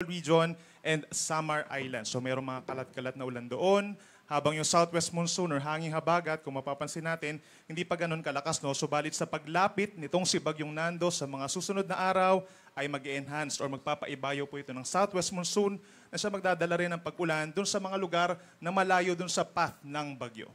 region and Samar Island. So mayroong mga kalat-kalat na ulan doon. Habang yung southwest monsoon or hanging habagat, kung mapapansin natin, hindi pa ganun kalakas, no? Subalit sa paglapit nitong si Bagyong Nando sa mga susunod na araw ay mag-enhance or magpapaibayo po ito ng southwest monsoon na siya magdadala rin ng pag-ulan doon sa mga lugar na malayo doon sa path ng bagyo.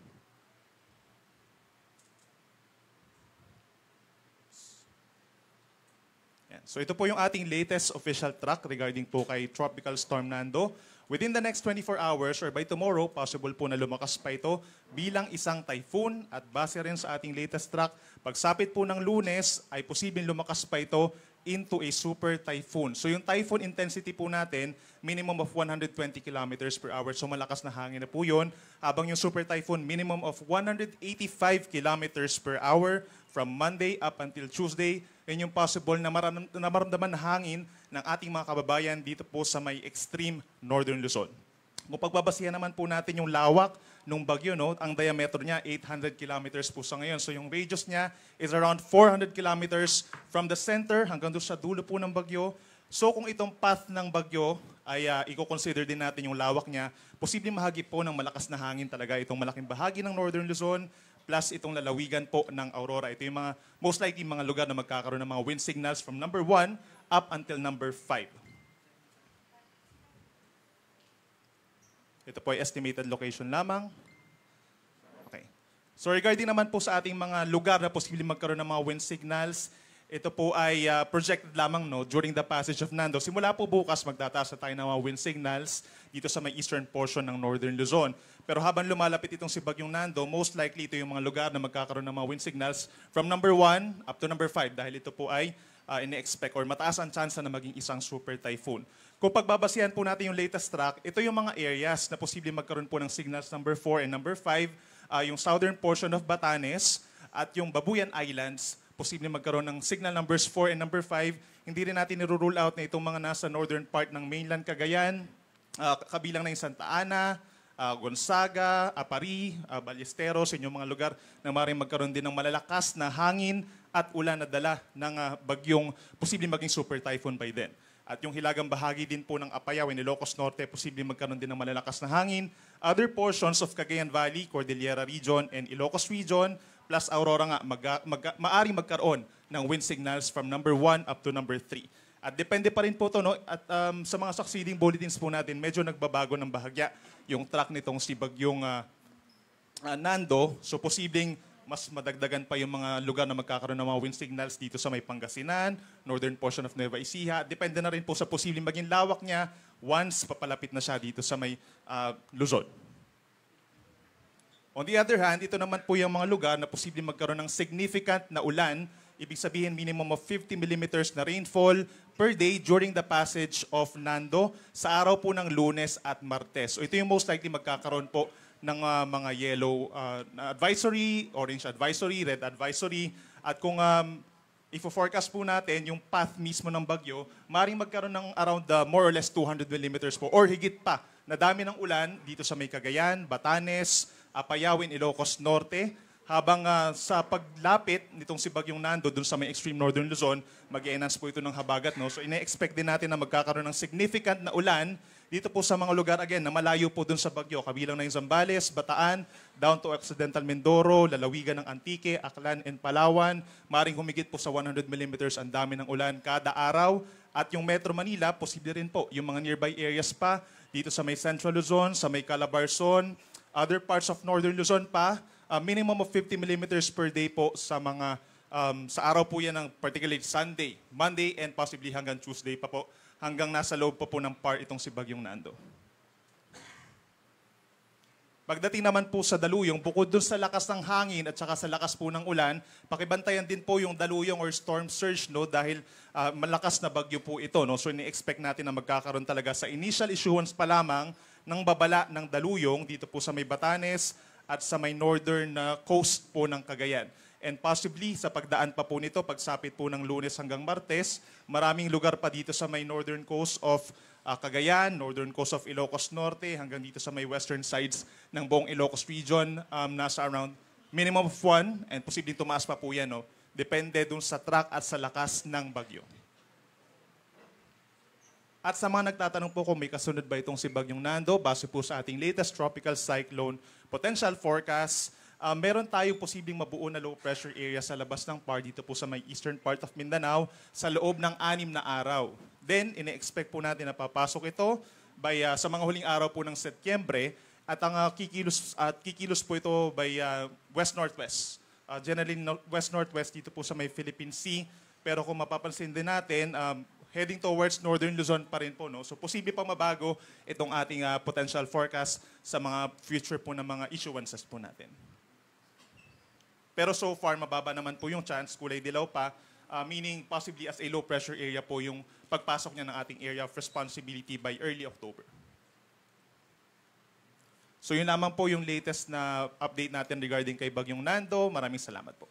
So ito po yung ating latest official track regarding po kay Tropical Storm Nando. Within the next 24 hours or by tomorrow, possible po na lumakas pa ito bilang isang typhoon at base rin sa ating latest track, pagsapit po ng Lunes ay posibleng lumakas pa ito into a super typhoon. So yung typhoon intensity po natin, minimum of 120 kilometers per hour. So malakas na hangin na po yun. Habang yung super typhoon, minimum of 185 kilometers per hour from Monday up until Tuesday. Yan yung possible na maramdaman na hangin ng ating mga kababayan dito po sa may extreme northern Luzon. Kung pagbabasihan naman po natin yung lawak ng bagyo, no, ang diameter niya 800 kilometers po sa ngayon. So yung radius niya is around 400 kilometers from the center hanggang doon sa dulo po ng bagyo. So kung itong path ng bagyo ay i-consider din natin yung lawak niya, posibleng mahagip po ng malakas na hangin talaga itong malaking bahagi ng northern Luzon plus itong lalawigan po ng Aurora. Ito yung mga most likely mga lugar na magkakaroon ng mga wind signals from number 1 up until number 5. Ito po ay estimated location lamang. Okay. So regarding naman po sa ating mga lugar na posibleng magkaroon ng mga wind signals, ito po ay projected lamang, no, during the passage of Nando. Simula po bukas, magtataas na tayo ng mga wind signals dito sa may eastern portion ng northern Luzon. Pero habang lumalapit itong si Bagyong Nando, most likely ito yung mga lugar na magkakaroon ng mga wind signals from number 1 up to number 5 dahil ito po ay ini-expect or mataas ang chance na maging isang super typhoon. Kung pagbabasihan po natin yung latest track, ito yung mga areas na posibleng magkaroon po ng signals number 4 and number 5, yung southern portion of Batanes at yung Babuyan Islands, posibleng magkaroon ng signal numbers 4 and number 5. Hindi rin natin nirule out na itong mga nasa northern part ng mainland Cagayan, kabilang na yung Santa Ana, Gonzaga, Apari, Ballesteros, inyong mga lugar na maaaring magkaroon din ng malalakas na hangin at ulan na dala ng bagyong posibleng maging super typhoon by then. At yung hilagang bahagi din po ng Apayao and Ilocos Norte, posibleng magkaroon din ng malalakas na hangin. Other portions of Cagayan Valley, Cordillera Region, and Ilocos Region, plus Aurora nga, maaaring magkaroon ng wind signals from number 1 up to number 3. At depende pa rin po ito, no? At sa mga succeeding bulletins po natin, medyo nagbabago ng bahagya yung track nitong si Bagyong Nando. So posibleng mas madagdagan pa yung mga lugar na magkakaroon ng mga wind signals dito sa may Pangasinan, northern portion of Nueva Ecija. Depende na rin po sa posibleng maging lawak niya once papalapit na siya dito sa may Luzon. On the other hand, ito naman po yung mga lugar na posibleng magkaroon ng significant na ulan. Ibig sabihin, minimum of 50 millimeters na rainfall per day during the passage of Nando sa araw po ng Lunes at Martes. So ito yung most likely magkakaroon po ng mga yellow advisory, orange advisory, red advisory. At kung i-forecast po natin yung path mismo ng bagyo, maaaring magkaroon ng around more or less 200 millimeters po or higit pa na dami ng ulan dito sa may Cagayan, Batanes, Apayao, Ilocos Norte. Habang sa paglapit nitong si Bagyong Nando dun sa may extreme northern Luzon, mag-e-enhance po ito ng habagat. No? So ine-expect din natin na magkakaroon ng significant na ulan dito po sa mga lugar again na malayo po dun sa bagyo. Kabilang na yung Zambales, Bataan, down to Occidental Mindoro, lalawigan ng Antique, Aklan, and Palawan. Maring humigit po sa 100 millimeters ang dami ng ulan kada araw. At yung Metro Manila, posible rin po yung mga nearby areas pa dito sa may Central Luzon, sa may Calabarzon, other parts of northern Luzon pa. Minimum of 50 millimeters per day po sa mga sa araw po yan ng particularly Sunday, Monday, and possibly hanggang Tuesday pa po, hanggang nasa loob pa po ng par itong si Bagyong Nando. Pagdating naman po sa daluyong, bukod dun sa lakas ng hangin at saka sa lakas po ng ulan, pakibantayan din po yung daluyong or storm surge, no, dahil malakas na bagyo po ito. No? So ini-expect natin na magkakaroon talaga sa initial issuance pa lamang ng babala ng daluyong dito po sa may Batanes, at sa may northern coast po ng Cagayan. And possibly sa pagdaan pa po nito, pagsapit po ng Lunes hanggang Martes, maraming lugar pa dito sa may northern coast of Cagayan, northern coast of Ilocos Norte, hanggang dito sa may western sides ng buong Ilocos region, nasa around minimum of 1, and posibleng tumaas pa po yan. No? Depende dun sa track at sa lakas ng bagyo. At sa mga nagtatanong po kung may kasunod ba itong si Bagyong Nando, base po sa ating latest tropical cyclone potential forecast, meron tayong posibleng mabuo na low pressure area sa labas ng PAR dito po sa may eastern part of Mindanao sa loob ng 6 na araw. Then, ine-expect po natin na papasok ito by, sa mga huling araw po ng Setyembre at ang kikilos po ito by west-northwest. Generally, west-northwest dito po sa may Philippine Sea. Pero kung mapapansin din natin, heading towards northern Luzon pa rin po. No? So posible pang mabago itong ating potential forecast sa mga future po ng mga issuances po natin. Pero so far, mababa naman po yung chance, kulay dilaw pa, meaning possibly as a low pressure area po yung pagpasok niya ng ating area of responsibility by early October. So yun lamang po yung latest na update natin regarding kay Bagyong Nando. Maraming salamat po.